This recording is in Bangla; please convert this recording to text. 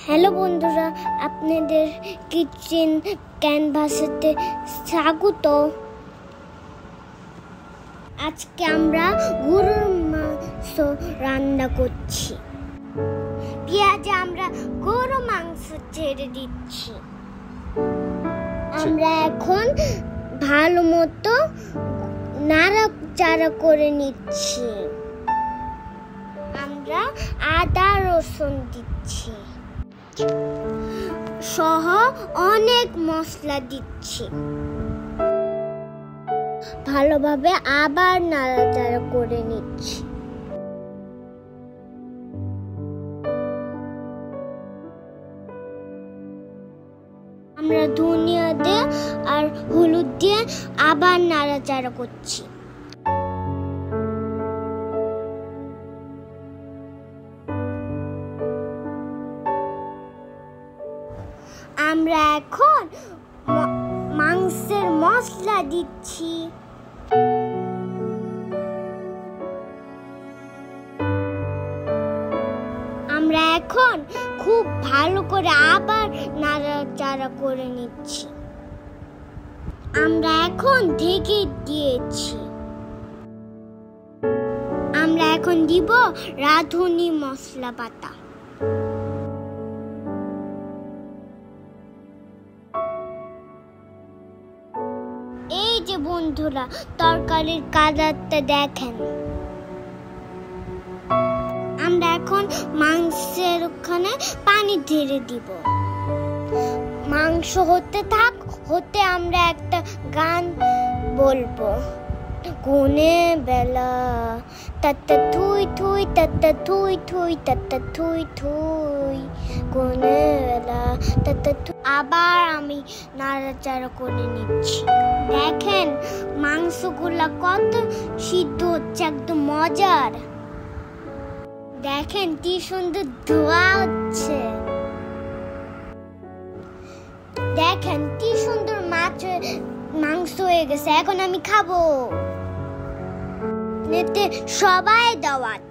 হ্যালো বন্ধুরা, আপনাদের কিচেন ক্যানভাসেতে স্বাগত। আজকে আমরা গরুর মাংস রান্না করছি। পেঁয়াজে আমরা গরু মাংস ছেড়ে দিচ্ছি। আমরা এখন ভালো মতো নাড়াচাড়া করে নিচ্ছি। আমরা আদা রসুন দিচ্ছি সহ অনেক মশলা দিচ্ছি। ভালোভাবে আবার নাড়াচাড়া করে নিচ্ছি। আমরা ধনিয়া দিয়ে আর হলুদ দিয়ে আবার নাড়াচাড়া করছি। আমরা এখন মাংসের মশলা দিচ্ছি। আমরা এখন খুব ভালো করে আবার নাড়াচাড়া করে নিচ্ছি। আমরা এখন ঢেকে দিয়েছি। আমরা এখন দিব রাঁধুনি মশলা পাতা। এই যে বন্ধুরা, তরকারির কালারটা দেখেন। আমরা এখন মাংসের ওখানে পানি ঢেলে দিব। মাংস হতে আমরা একটা গান বলবো। কোনে বেলা তাতা থুই থুই তাতা থুই থুই তাতা থুই থুই, কোনে বেলা তাতা থুই। আবার আমি নাড়াচাড়া করে নিচ্ছি। দেখেন মাংসগুলা কত সিদ্ধ হচ্ছে, একদম মজার। দেখেন কি সুন্দর ধোয়া হচ্ছে। দেখেন কি সুন্দর মাংস হয়ে গেছে। এখন আমি খাবো। সবাই দাওয়াত।